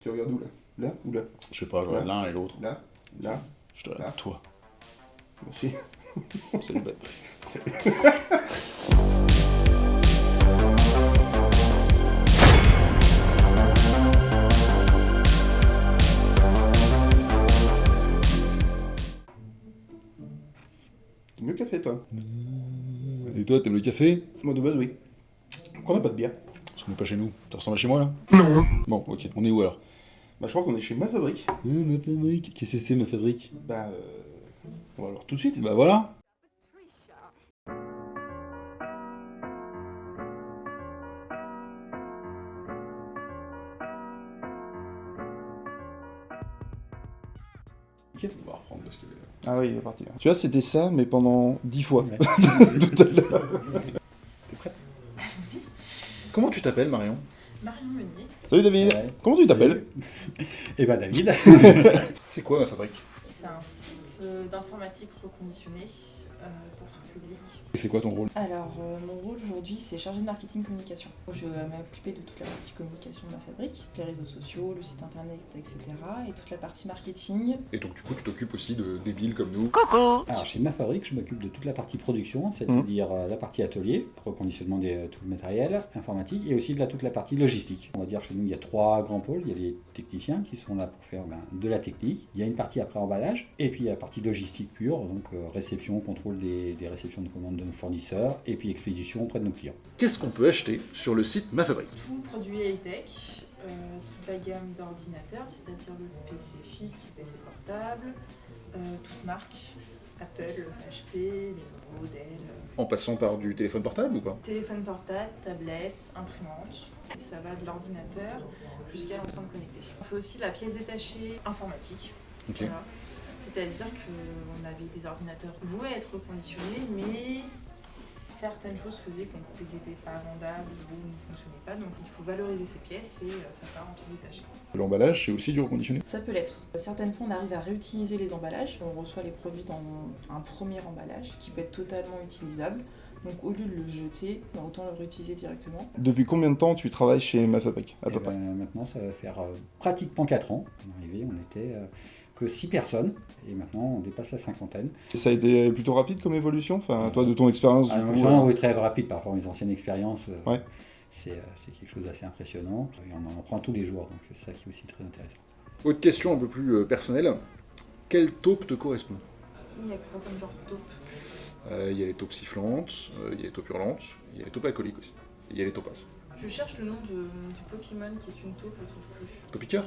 Tu regardes où là? Là ou là? Je sais pas, je regarde l'un et l'autre. Là? Là? Je te regarde toi. Moi aussi. C'est le bête. T'es mieux café toi? Et toi, t'aimes le café? Moi de base oui. Pourquoi on n'a pas de bière? Parce qu'on est pas chez nous. Ça ressemble à chez moi là? Non. Bon, ok. On est où alors? Bah je crois qu'on est chez Ma Fabrique. Ma fabrique. Qu'est-ce que c'est ma fabrique? Bah on va voir tout de suite. Bah voilà. On va reprendre parce que... Ah oui, il est parti. Tu vois, c'était ça, mais pendant 10 fois. Ouais. Tout à l'heure. T'es prête? Allons-y. Comment tu t'appelles, Marion? Marion Meunier. Salut David. Ouais. Comment tu t'appelles? Et bah David. C'est quoi ma fabrique? C'est un site d'informatique reconditionné pour tout public. Et c'est quoi ton rôle? Alors, mon rôle aujourd'hui, c'est chargé de marketing communication. Je vais m'occuper de toute la partie communication de ma fabrique, les réseaux sociaux, le site internet, etc. Et toute la partie marketing. Et donc du coup, tu t'occupes aussi de débiles comme nous. Alors chez Ma Fabrique, je m'occupe de toute la partie production, c'est-à-dire la partie atelier, reconditionnement de tout le matériel informatique, et aussi toute la partie logistique. On va dire chez nous, il y a 3 grands pôles. Il y a les techniciens qui sont là pour faire de la technique. Il y a une partie après emballage, et puis il y a la partie logistique pure, donc réception, contrôle des réceptions de commandes de nos fournisseurs, et puis expédition auprès de nos clients. Qu'est-ce qu'on peut acheter sur le site Ma Fabrique? Tout produit high-tech, toute la gamme d'ordinateurs, c'est-à-dire le PC fixe, le PC portable, toute marque, Apple, HP, Lenovo, Dell. En passant par du téléphone portable ou pas? Téléphone portable, tablette, imprimante. Ça va de l'ordinateur jusqu'à l'enceinte connectée. On fait aussi la pièce détachée informatique. Ok. Voilà. C'est-à-dire qu'on avait des ordinateurs voués à être reconditionnés, mais certaines choses faisaient qu'ils n'étaient pas vendables ou ne fonctionnaient pas. Donc il faut valoriser ces pièces et ça part en pièces détachées. L'emballage, c'est aussi du reconditionné? Ça peut l'être. Certaines fois, on arrive à réutiliser les emballages. On reçoit les produits dans un premier emballage qui peut être totalement utilisable. Donc au lieu de le jeter, autant le réutiliser directement. Depuis combien de temps tu travailles chez Ma Fabrique à peu Et près? maintenant, ça va faire pratiquement 4 ans. On est arrivé, on était que 6 personnes, et maintenant on dépasse la cinquantaine. Et ça a été plutôt rapide comme évolution? Enfin, toi de ton expérience du coup, Non, oui, très rapide par rapport à mes anciennes expériences. Ouais. C'est quelque chose d'assez impressionnant. Et on en apprend tous les jours, donc c'est ça qui est aussi très intéressant. Autre question un peu plus personnelle. Quelle taupe te correspond? Il y a quoi comme genre de taupe? Il y a les taupes sifflantes, il y a les taupes hurlantes, il y a les taupes alcooliques aussi. Et il y a les topazes. Je cherche le nom du Pokémon qui est une taupe, je le trouve plus. Taupiqueur?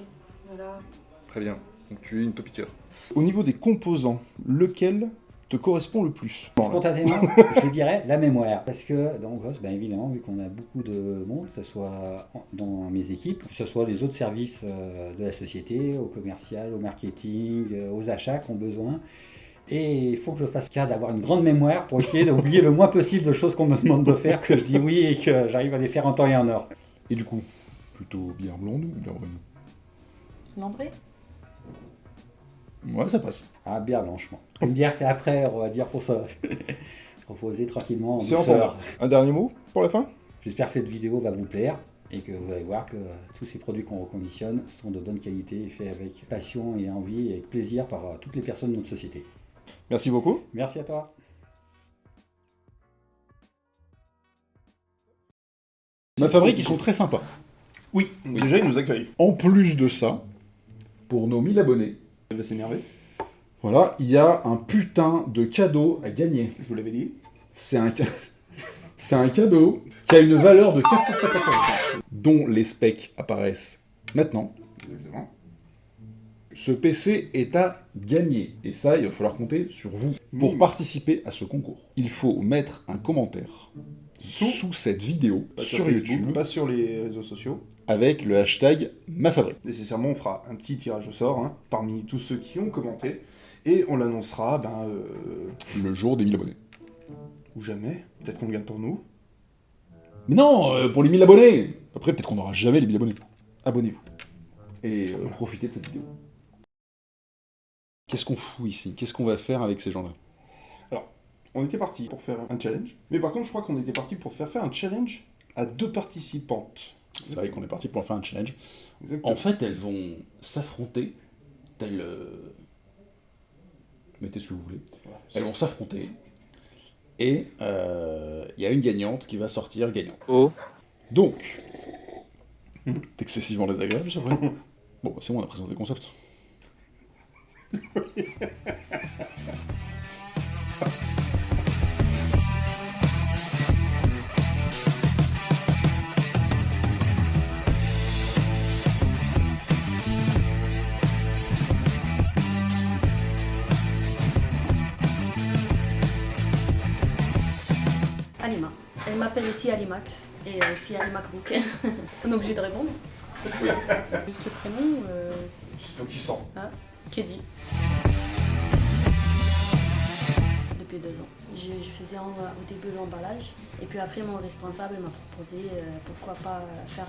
Voilà. Très bien. Donc tu es une taupiqueur. Au niveau des composants, lequel te correspond le plus? Spontanément, je dirais la mémoire. Parce que dans Ghost, évidemment, vu qu'on a beaucoup de monde, que ce soit dans mes équipes, que ce soit les autres services de la société, au commercial, au marketing, aux achats qui ont besoin. Et il faut que je fasse cas d'avoir une grande mémoire pour essayer d'oublier le moins possible de choses qu'on me demande de faire, que je dis oui et que j'arrive à les faire en temps et en heure. Et du coup, plutôt bière blonde ou bière brune? Lambré? Ouais, ça passe. Ah, bière blanche, moi. Une bière, c'est après, on va dire, pour se reposer tranquillement en C'est douceur. entendu. Un dernier mot pour la fin? J'espère que cette vidéo va vous plaire et que vous allez voir que tous ces produits qu'on reconditionne sont de bonne qualité et faits avec passion et envie et avec plaisir par toutes les personnes de notre société. Merci beaucoup. Merci à toi. Ma fabrique, ils sont très sympas. Oui, déjà ils nous accueillent. En plus de ça, pour nos 1000 abonnés, Elle va s'énerver, voilà, il y a un putain de cadeau à gagner. je vous l'avais dit. C'est un, c'est un cadeau qui a une valeur de 450 €, dont les specs apparaissent maintenant. Évidemment. Ce PC est à gagner, et ça, il va falloir compter sur vous. Pour participer à ce concours, il faut mettre un commentaire sous cette vidéo Pas sur Facebook, YouTube pas sur les réseaux sociaux. avec le hashtag MaFabrique. Nécessairement, on fera un petit tirage au sort parmi tous ceux qui ont commenté. Et on l'annoncera, Le jour des 1000 abonnés. ou jamais. Peut-être qu'on le gagne pour nous. Mais non, pour les 1000 abonnés. Après, peut-être qu'on n'aura jamais les 1000 abonnés. Abonnez-vous. Et profitez de cette vidéo. Qu'est-ce qu'on fout ici? Qu'est-ce qu'on va faire avec ces gens-là? On était parti pour faire un challenge. Mais par contre, je crois qu'on était parti pour faire un challenge à 2 participantes. C'est vrai qu'on est parti pour faire un challenge. Exactement. En fait, elles vont s'affronter, telles... mettez ce que vous voulez. Elles vont s'affronter, et il y a une gagnante qui va sortir gagnante. Oh. Donc, c'est excessivement désagréable, c'est vrai. Bon, bah, c'est bon, on a présenté le concept. Alima. Elle m'appelle ici Alimax et aussi Alimac-Book. On est obligé de répondre. Oui. Juste le prénom, C'est toi qui sens. Kelly. Depuis 2 ans. Je faisais au début l'emballage et puis après mon responsable m'a proposé pourquoi pas faire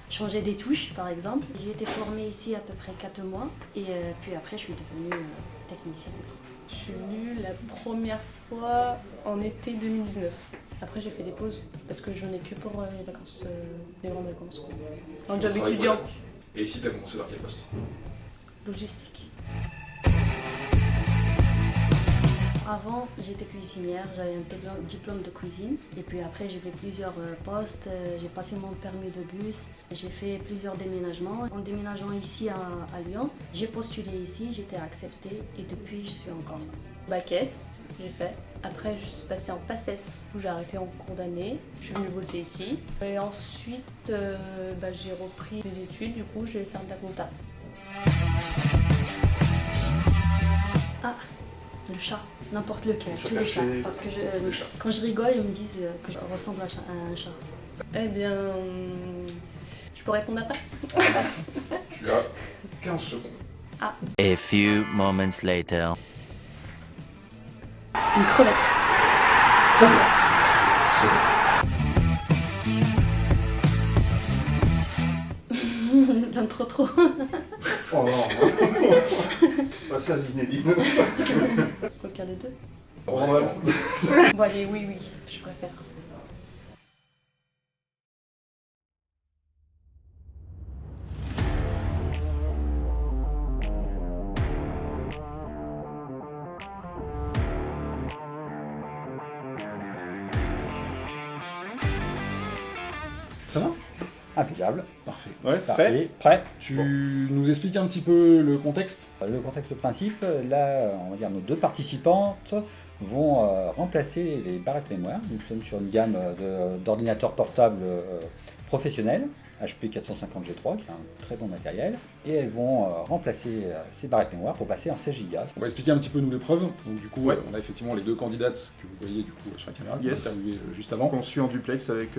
changer des touches par exemple. J'ai été formée ici à peu près 4 mois et puis après je suis devenue technicienne. Je suis venue la première fois en été 2019. Après j'ai fait des pauses parce que je n'en ai que pour les vacances, les grandes vacances. Quoi. Un job étudiant. Et ici, t'as commencé dans quel poste? Logistique. Avant, j'étais cuisinière, j'avais un diplôme de cuisine. Et puis après, j'ai fait plusieurs postes, j'ai passé mon permis de bus, j'ai fait plusieurs déménagements. En déménageant ici à Lyon, j'ai postulé ici, j'étais acceptée et depuis, je suis encore là. Bac S, j'ai fait. Après, je suis passée en PACES, où j'ai arrêté en cours d'année. Je suis venue bosser ici. Et ensuite, j'ai repris des études, du coup, je vais faire de la compta. Ah, le chat, n'importe lequel, Le chat tous les chats. caché. Parce que Le chat. quand je rigole, ils me disent que je ressemble à un chat. Eh bien, je peux répondre après? Tu as 15 secondes. A few moments later. Une crevette. Très bien. C'est bon. L'intro trop. Oh non. Pas ça, Zinedine. Aucun des deux. Vraiment. Bon allez, oui, je préfère. Ça va? Impeccable. Parfait. Ouais, Parfait. Prêt. Tu nous expliques un petit peu le contexte? Le contexte, le principe, là, on va dire nos 2 participantes vont remplacer les barrettes mémoire. Nous sommes sur une gamme d'ordinateurs portables professionnels, HP 450 G3, qui est un très bon matériel. Et elles vont remplacer ces barrettes mémoire pour passer en 16 Go. On va expliquer un petit peu nous l'épreuve. Donc du coup, Ouais. on a effectivement les 2 candidates que vous voyez du coup sur la caméra, qui Yes. ont interviewé juste avant. Conçu en duplex avec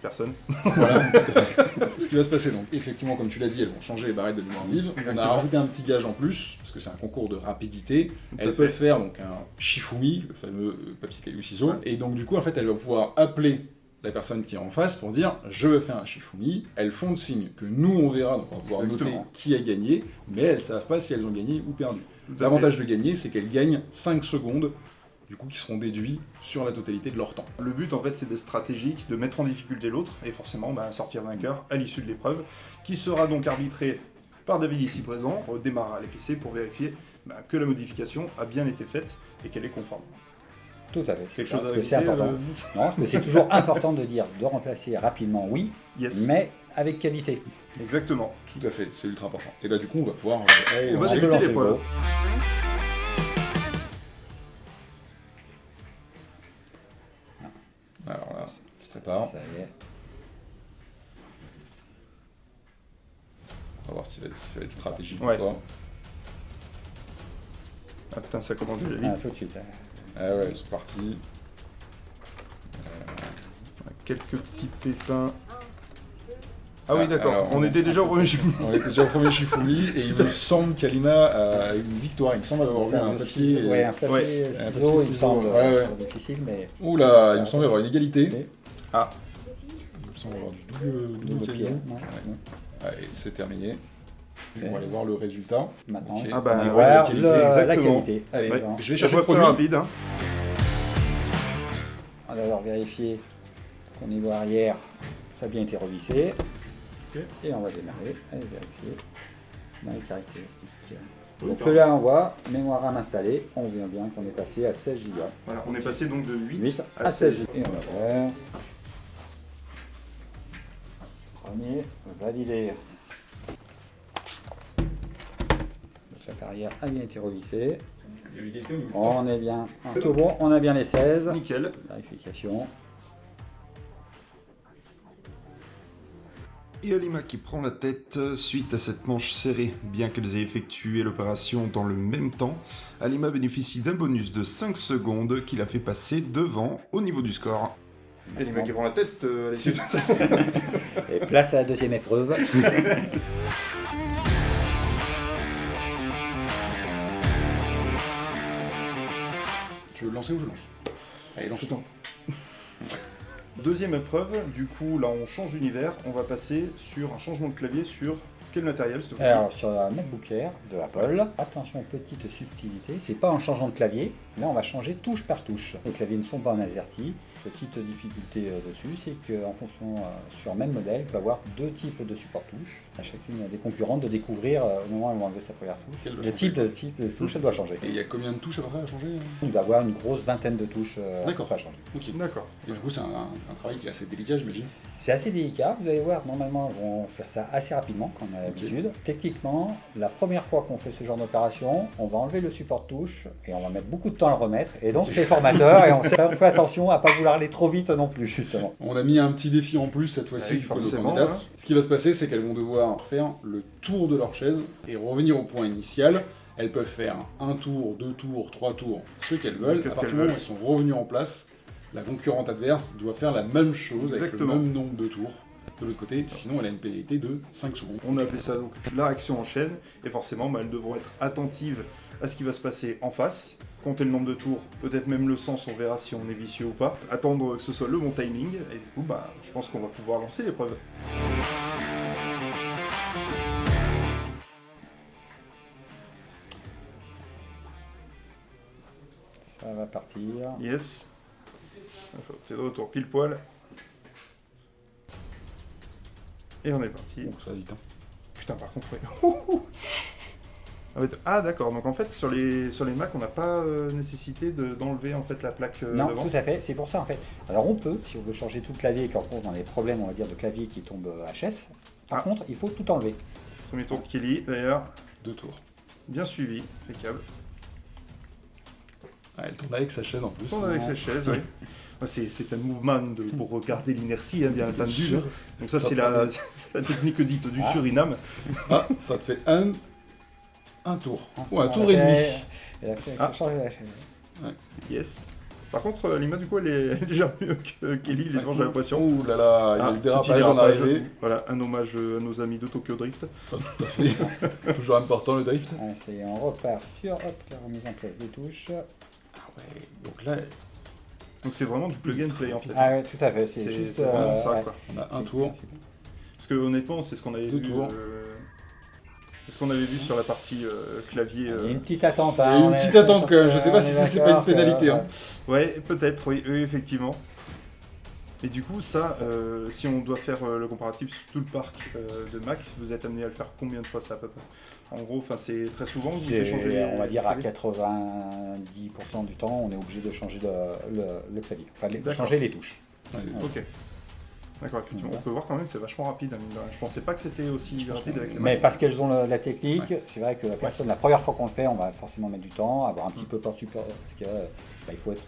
personne. Voilà, tout à fait. Ce qui va se passer, donc, effectivement, comme tu l'as dit, elles vont changer les barrettes de mémoire vive. On a Exactement. rajouté un petit gage en plus, parce que c'est un concours de rapidité. à Elles fait. peuvent faire donc un shifumi, le fameux papier caillou ciseau. Ouais. Et donc, du coup, en fait, elles vont pouvoir appeler la personne qui est en face pour dire je veux faire un shifumi. Elles font le signe que nous on verra, donc on va pouvoir Exactement. noter qui a gagné, mais elles savent pas si elles ont gagné ou perdu. Tout à L'avantage de gagner, c'est qu'elles gagnent 5 secondes, du coup, qui seront déduits sur la totalité de leur temps. Le but, en fait, c'est d'être stratégique, de mettre en difficulté l'autre, et forcément sortir vainqueur à l'issue de l'épreuve, qui sera donc arbitrée par David ici présent, au démarrage à l'épicé, pour vérifier que la modification a bien été faite et qu'elle est conforme. Tout à fait. Quelque chose Parce à que c'est ajouter, important. Non, parce que c'est toujours important de dire, de remplacer rapidement, oui, Yes, mais avec qualité. exactement. Tout à fait, c'est ultra important. Et bah du coup, on va pouvoir... On va peut débuter lancer l'épreuve. le go. Alors là, ça se prépare. Ça y est. On va voir si ça va être stratégique Ouais. pour toi. Attends, ça commence déjà Ah, vite. tout de suite. Ah ouais, elles sont parties. Quelques petits pépins. Ah oui, d'accord. alors, On était déjà au premier chiffre. On était déjà au premier Shifumi, et il me semble qu'Alina a une victoire. Il me semble avoir vu un papier... Ouais, un papier Ouais, un ciseau, papier il me ciseau, semble. ouais. Difficile, mais. Oula, il me semble avoir une égalité. Mais- Ah, Il me semble avoir du double Double caillou. pied, ouais. Ouais. Allez, c'est terminé. Ok. On va aller voir le résultat. Maintenant, Ok. Ah bah, on va ouais, voir la qualité, la exactement. qualité. Allez, Ouais. je vais épreuve chercher le très produit. rapide. Hein. On va alors vérifier qu'au niveau arrière, ça a bien été revissé. Ok. Et on va démarrer, allez vérifier dans les caractéristiques. Oui, Donc pardon. celui-là on voit, mémoire RAM installée, on voit bien qu'on est passé à 16 Go. Voilà, on est passé donc de 8, 8 à 16. Et on va voir. Premier, validé. Donc l'appareil a bien été revissé. On est bien. C'est bon, on a bien les 16. Nickel. Vérification. Et Alima qui prend la tête suite à cette manche serrée. Bien qu'elles aient effectué l'opération dans le même temps, Alima bénéficie d'un bonus de 5 secondes qui la fait passer devant au niveau du score. Et les mecs qui prend la tête, allez-y. Et place à la deuxième épreuve. Tu veux le lancer ou je lance? Allez, lance. Je tente. Deuxième épreuve, du coup là on change d'univers, on va passer sur un changement de clavier sur quel matériel cette fois-ci? Alors sur la MacBook Air de Apple, attention petite subtilité, c'est pas en changeant de clavier, là on va changer touche par touche. Les claviers ne sont pas en AZERTY. Petite difficulté dessus, c'est qu'en fonction sur même modèle, il peut avoir deux types de support touche. À chacune des concurrentes de découvrir au moment où elle va enlever sa première touche. Quelle doit Le changer. type de touche, elle doit changer. Et il y a combien de touches à peu près à changer? Il doit avoir une grosse vingtaine de touches D'accord. à changer. Ok. D'accord. Et du coup, c'est un travail qui est assez délicat, j'imagine. C'est assez délicat, vous allez voir, normalement ils vont faire ça assez rapidement comme on a l'habitude. Techniquement, la première fois qu'on fait ce genre d'opération, on va enlever le support touche et on va mettre beaucoup de temps à le remettre. Et donc c'est formateur et on fait attention à pas vouloir aller trop vite non plus justement. On a mis un petit défi en plus cette fois-ci Oui, pour nos forcément, candidates. hein. Ce qui va se passer, c'est qu'elles vont devoir faire le tour de leur chaise et revenir au point initial. Elles peuvent faire un tour, 2 tours, 3 tours, ce qu'elles veulent. Jusqu'à À ce partir qu'elles du moment où veulent. elles sont revenues en place, la concurrente adverse doit faire la même chose Exactement. avec le même nombre de tours de l'autre côté, sinon elle a une pénalité de 5 secondes. On a appelé ça donc la réaction en chaîne, et forcément bah, elles devront être attentives à ce qui va se passer en face, compter le nombre de tours, peut-être même le sens, on verra si on est vicieux ou pas, attendre que ce soit le bon timing, et du coup bah, je pense qu'on va pouvoir lancer l'épreuve. Ça va partir. Yes. C'est de retour pile poil. Et on est parti. Donc ça va vite. Hein. Putain, par contre, ouais. Ah d'accord, donc en fait sur les Mac on n'a pas nécessité d'enlever en fait la plaque Non, devant. tout à fait, c'est pour ça en fait. Alors on peut, si on veut changer tout le clavier et qu'on retrouve dans les problèmes on va dire de clavier qui tombe HS, par Ah. contre il faut tout enlever. Premier tour de Kelly d'ailleurs, 2 tours. bien suivi, impeccable. Ah, elle tourne avec sa chaise en plus. On avec ses chaises, oui. C'est un mouvement pour regarder l'inertie, hein, bien entendu. sûr. Donc ça Ça c'est permet. la technique dite du Ah. Suriname. Ah, ça te fait un tour. Ou un On tour a et fait- demi. Elle a fait Ah. changer la chaise. Yes. Par contre, Lima du coup elle est déjà mieux que Kelly, les gens j'ai l'impression. Ouh là là, il y a Ah, le petit dérapage en dérapage. arrivée. Voilà, un hommage à nos amis de Tokyo Drift. Tout à fait. Toujours important le drift. Ah, on repart sur la remise en place des touches. Ah ouais, donc là, Donc c'est vraiment du plug and play en fait. Ah oui, tout à fait, C'est c'est juste vraiment ça ouais. quoi. on a un C'est- tour. Parce que honnêtement, c'est ce qu'on avait Deux vu. tours. C'est ce qu'on avait vu sur la partie clavier. Il y a une petite attente. Il y a hein, une on petite est- attente quand même, je sais pas on si est c'est pas une d'accord que, pénalité, hein. Ouais, peut-être, oui, effectivement. Et du coup, ça, si on doit faire le comparatif sur tout le parc de Mac, vous êtes amené à le faire combien de fois ça à peu près? En gros, c'est très souvent que vous devez changer les On va dire à claviers. 90% du temps, on est obligé de changer le clavier. Enfin, D'accord. changer les touches. Ouais, Ok. D'accord, effectivement. On peut voir quand même que c'est vachement rapide. Hein, mine de rien. Je pensais pas que c'était aussi pense rapide qu'on- avec le Mais Mac. parce qu'elles ont la technique, Ouais. c'est vrai que la personne, la première fois qu'on le fait, on va forcément mettre du temps, avoir un petit peu peur support, parce que il faut être.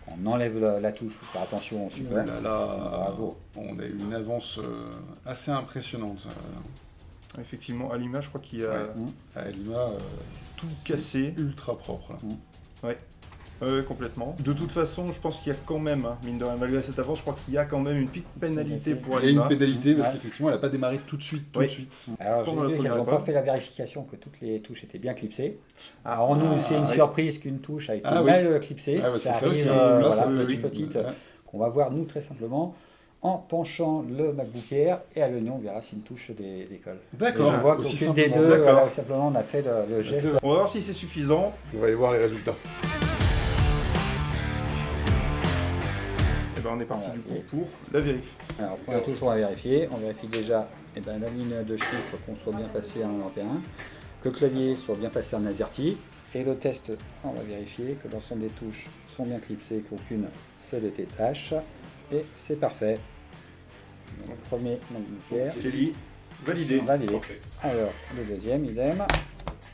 Quand on enlève la touche, il faut faire attention au support. Là, Bravo. on a eu une avance assez impressionnante. Effectivement, à l'image, je crois qu'il y a Ouais. À Lima, tout c'est cassé. ultra propre. Là. Complètement. De toute façon, je pense qu'il y a quand même, hein, mine de rien, malgré cette avance, je crois qu'il y a quand même une petite pénalité pour Il y a une Alima. pénalité parce Ouais. qu'effectivement, elle n'a pas démarré tout de suite. Oui. Alors, Pendant la j'ai vu qu'elles première n'ont pas épreuve. fait la vérification que toutes les touches étaient bien clipsées. Ah, Alors, nous, c'est une oui. surprise qu'une touche a été Ah oui. mal clipsée. Ah, parce que ça arrive, aussi, voilà, là, ça petite, oui. petite, Ouais. qu'on va voir, nous, très simplement, en penchant le MacBook Air, et à l'oignon, on verra si une touche décolle. D'accord, Et je vois aussi qu'aucune des simplement. deux, D'accord. voilà, simplement, on a fait le geste. On va voir si c'est suffisant. On va aller voir les résultats. Et ben on est parti Voilà. du coup pour la vérif. Alors, première touche, on va vérifier. On vérifie déjà la ligne de chiffres, qu'on soit bien passé en 91, que le clavier soit bien passé en AZERTY. Et le test, on va vérifier que l'ensemble des touches sont bien clipsées, qu'aucune se détache. Et c'est parfait. Donc, le premier, donc nickel. Kelly, validé. Validé. Parfait. Alors, le deuxième, idem.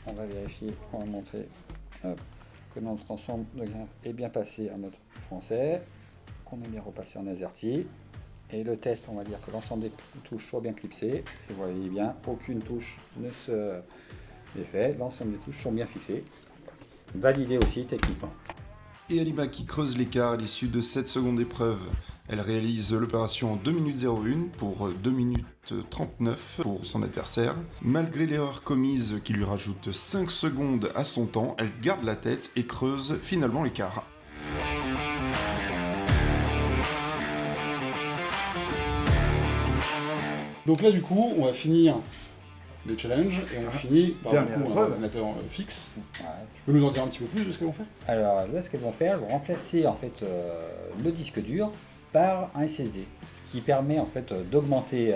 On va vérifier, on va montrer que notre ensemble de graphes est bien passé en mode français, qu'on est bien repassé en AZERTY. Et le test, on va dire que l'ensemble des touches soit bien clipsées. Et vous voyez bien, aucune touche ne se défait. L'ensemble des touches sont bien fixées. Validé aussi techniquement. Et Alima qui creuse l'écart à l'issue de 7 secondes d'épreuve. Elle réalise l'opération en 2 minutes 01 pour 2 minutes 39 pour son adversaire. Malgré l'erreur commise qui lui rajoute 5 secondes à son temps, elle garde la tête et creuse finalement l'écart. Donc là, du coup, on va finir les challenges et on finit par Dernière du coup, un épreuve. ordinateur fixe. Ouais. Tu peux nous en dire un petit peu plus de ce qu'elles vont faire? Alors là, ce qu'elles vont faire, elles vont remplacer en fait le disque dur par un SSD, ce qui permet en fait d'augmenter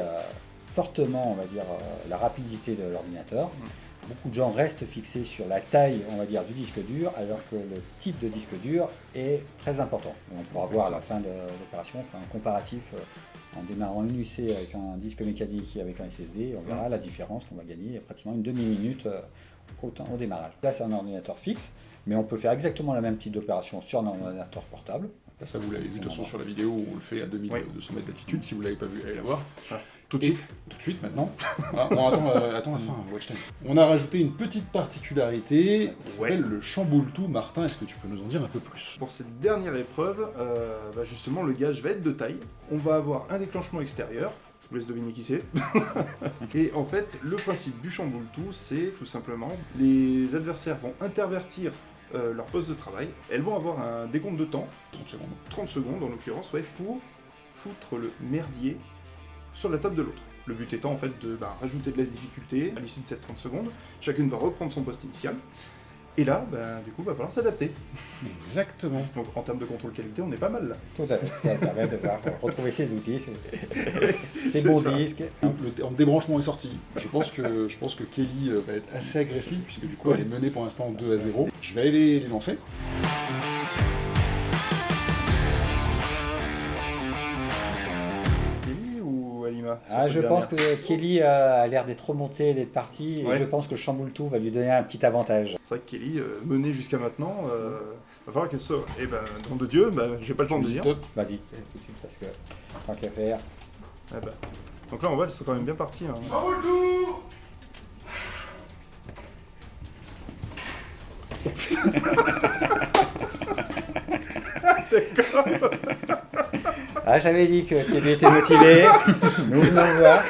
fortement, on va dire, la rapidité de l'ordinateur. Beaucoup de gens restent fixés sur la taille, on va dire, du disque dur, alors que le type de disque dur est très important. Et on pourra voir à la fin de l'opération, on fera un comparatif en démarrant une UC avec un disque mécanique et avec un SSD, on verra la différence qu'on va gagner pratiquement une demi-minute au démarrage. Là, c'est un ordinateur fixe, mais on peut faire exactement la même type d'opération sur un ordinateur portable. Là, ça, vous l'avez vu de toute façon sur la vidéo où on le fait à 2200 mètres d'altitude. Si vous ne l'avez pas vu, allez la voir. Tout de Et suite. tout de suite, maintenant. Ah, on attend la fin, watch time. On a rajouté une petite particularité qui s'appelle le chamboule-tout. Martin, est-ce que tu peux nous en dire un peu plus? Pour cette dernière épreuve, justement, le gage va être de taille. On va avoir un déclenchement extérieur. Je vous laisse deviner qui c'est. Et en fait, le principe du chamboule-tout, c'est tout simplement les adversaires vont intervertir leur poste de travail. Elles vont avoir un décompte de temps, 30 secondes. 30 secondes en l'occurrence, ouais, pour foutre le merdier sur la table de l'autre. Le but étant en fait de rajouter de la difficulté à l'issue de ces 30 secondes. Chacune va reprendre son poste initial. Et là, du coup, va falloir s'adapter. Exactement. Donc en termes de contrôle qualité, on est pas mal là. Tout à fait, ça permet de retrouver ses outils, ses C'est bons ça. disques. Le débranchement est sorti. Je pense que Kelly va être assez agressive, puisque du coup elle est menée pour l'instant 2-0. Je vais aller les lancer. Kelly ou Alima sur Ah, cette je pense dernière que Kelly a l'air d'être remonté, d'être parti, Ouais. et je pense que Chamboule-tout va lui donner un petit avantage. C'est vrai que Kelly, menée jusqu'à maintenant, va falloir qu'elle soit. Et nom de Dieu, j'ai pas le temps de dire. Top. Vas-y, tout de suite, parce que tant qu'à faire. Donc là, on voit, elles sont quand même bien parties. Hein. Ah, j'avais dit que Kelly était motivé. Nous venons voir.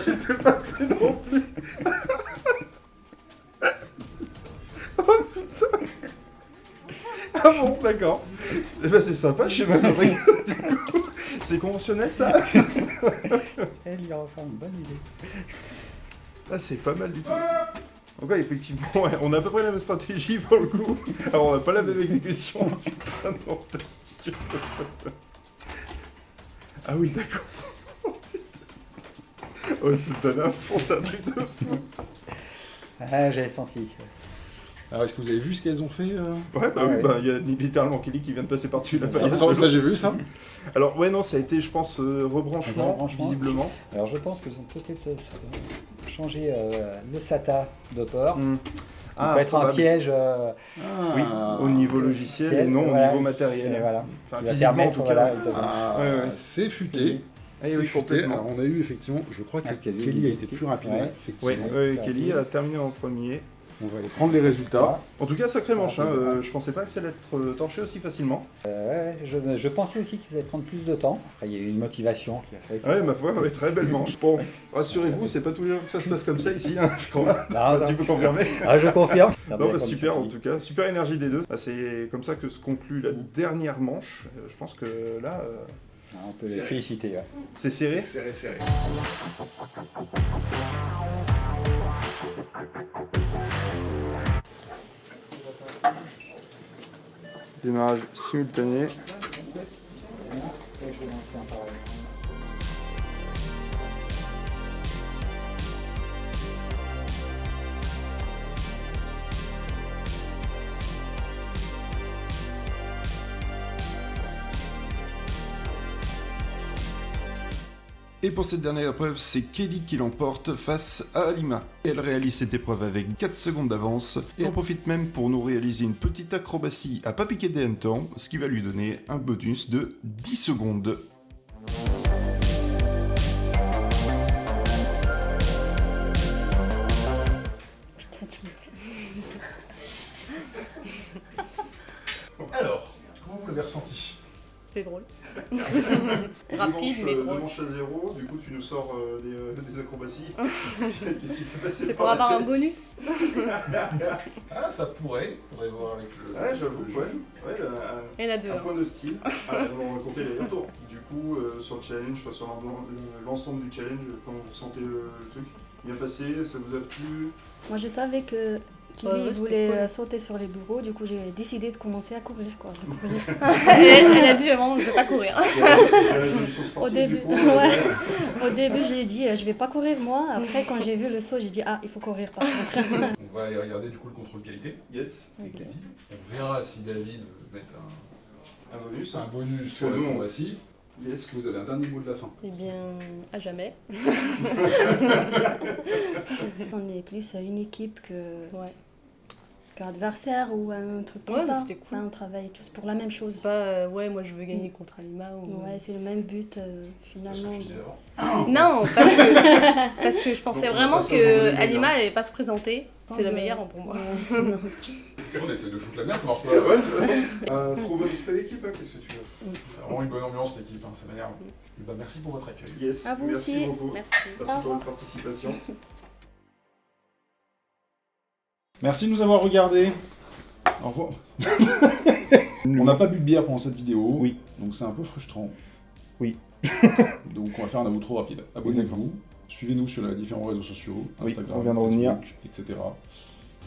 J'étais pas prêt non plus. Oh putain. Ah bon, d'accord. Eh ben c'est sympa, je sais même pas. Du coup, c'est conventionnel ça. Elle lui a enfin une bonne idée. Ah, c'est pas mal du tout. Donc ouais, effectivement, ouais, on a à peu près la même stratégie pour le coup. Alors on n'a pas la même exécution. Putain, non, t'as sûr. Ah oui, d'accord. Oh, c'est donne à fond, c'est un truc de fou. Ah, j'avais senti. Alors est-ce que vous avez vu ce qu'elles ont fait Ouais, Ah ouais. il y a littéralement Kelly qui vient de passer par-dessus la ça, barrière. ça, j'ai vu ça. Alors ouais, non, ça a été, je pense, rebranchement, Rebranchement. visiblement. Alors je pense qu'ils ont peut-être changé le SATA de port. Ça peut être un probable. piège. Oui, au niveau logiciel et non voilà. au niveau matériel. Et voilà. Enfin, Qui va physiquement, permettre, en tout cas. voilà, exactement. Ah, Ouais, ouais. c'est futé. Eh C'est oui, futé. complètement. Alors, on a eu effectivement, je crois que Ah, Kelly a été plus rapide. Ouais. Effectivement. Oui, Kelly a terminé en premier. On va aller prendre les résultats. En tout cas, sacré manche. Hein. Ah, Je pensais pas que ça allait être torché aussi facilement. Je pensais aussi qu'ils allaient prendre plus de temps. Après, il y a eu une motivation qui a fait que... Ouais, ma foi, ouais, très belle manche. Bon, rassurez-vous, c'est pas tous les jours que ça se passe comme ça ici, hein, je crois. Non, Tu peux confirmer. Ah, je confirme. Non, super en tout cas, super énergie des deux. C'est comme ça que se conclut la dernière manche. Je pense que là, On peut les féliciter. Ouais. c'est serré. Serré, serré. Démarrage simultané. Et pour cette dernière épreuve, c'est Kelly qui l'emporte face à Alima. Elle réalise cette épreuve avec 4 secondes d'avance et en profite même pour nous réaliser une petite acrobatie à pas piquer des hannetons, ce qui va lui donner un bonus de 10 secondes. Putain, tu me fais. Alors, comment vous l'avez ressenti? C'était drôle. Rapide, mais drôle. deux manches à 0, du coup tu nous sors des acrobaties. Qu'est-ce qui t'est passé C'est par pour la avoir un tête bonus. Ah, ça pourrait. Faudrait voir avec le. Ouais, j'avoue, le ouais. juge. Ouais, Il y en a deux. un hein. point de style. On va compter les retours. Du coup, sur le challenge, enfin, sur l'ensemble du challenge, comment vous ressentez le truc? Bien passé, ça vous a plu? Moi, je savais que qu'il Ouais, c'était voulait cool. Sauter sur les bureaux, du coup j'ai décidé de commencer à courir quoi. De courir. Elle a dit vraiment, je vais pas courir. La résolution Au sportive, début, du coup, ouais. Au début j'ai dit je vais pas courir moi. Après quand j'ai vu le saut j'ai dit ah il faut courir par contre. On va aller regarder du coup le contrôle qualité. Yes, Avec David. On verra si David veut mettre un bonus. un bonus Que sur la nous, on- acrobatie. Est-ce Yes. que vous avez un dernier mot de la fin? Eh bien, à jamais. On est plus une équipe Ouais. qu'adversaire ou un truc comme Ouais, mais ça. c'était cool. Enfin, on travaille tous pour la même chose. Ouais, moi je veux gagner contre Alima. Ou... Ouais, c'est le même but C'est ce finalement. que je disais avant. Non, parce que je pensais Donc, on vraiment va passer au que volume, Alima hein. n'allait pas se présenter. C'est la meilleure pour moi. Ouais, non. On essaie de foutre la merde, ça marche pas. Ouais, tu vois. Trop bon esprit d'équipe, hein, qu'est-ce que tu veux? C'est vraiment une bonne ambiance l'équipe, hein, ça m'énerve. Et bah, merci pour votre accueil. Yes, À vous merci aussi. beaucoup. Merci. Merci Au pour revoir. votre participation. Merci de nous avoir regardés. Au revoir. On n'a pas bu de bière pendant cette vidéo. Oui. Donc c'est un peu frustrant. Oui. Donc on va faire un outro rapide. Abonnez-vous. Suivez-nous sur les différents réseaux sociaux. Oui, Instagram, on vient de Facebook, revenir. etc.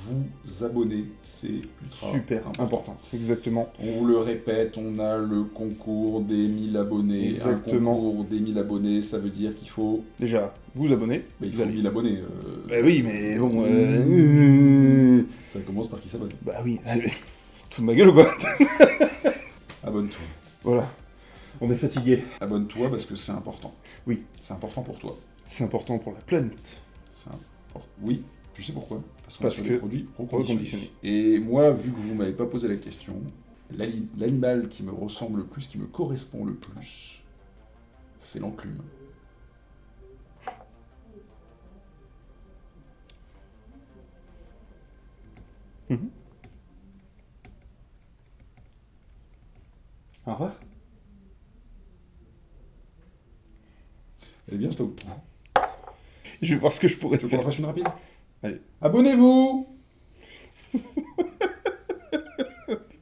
Vous abonner, c'est ultra Super important. Exactement. On le répète, on a le concours des 1000 abonnés. Exactement. Un concours des 1000 abonnés, ça veut dire qu'il faut... Déjà, vous abonnez. Bah, il Vous faut allez- 1000 abonnés. Bah oui, mais bon. Ça commence par qui s'abonne. Bah oui. Tu te fous de ma gueule ou quoi? Abonne-toi. Voilà. On est fatigué. Abonne-toi parce que c'est important. Oui. C'est important pour toi. C'est important pour la planète. C'est important. Oui, tu sais pourquoi? Parce Parce que que des produits reconditionnés. reconditionnés. Et moi, vu que vous m'avez pas posé la question, l'animal qui me ressemble le plus, qui me correspond le plus, c'est l'enclume. Au revoir. Elle est bien, c'est autre. Je vais voir ce que je pourrais Tu veux qu'on faire. la fasse une rapide? Allez. Abonnez-vous.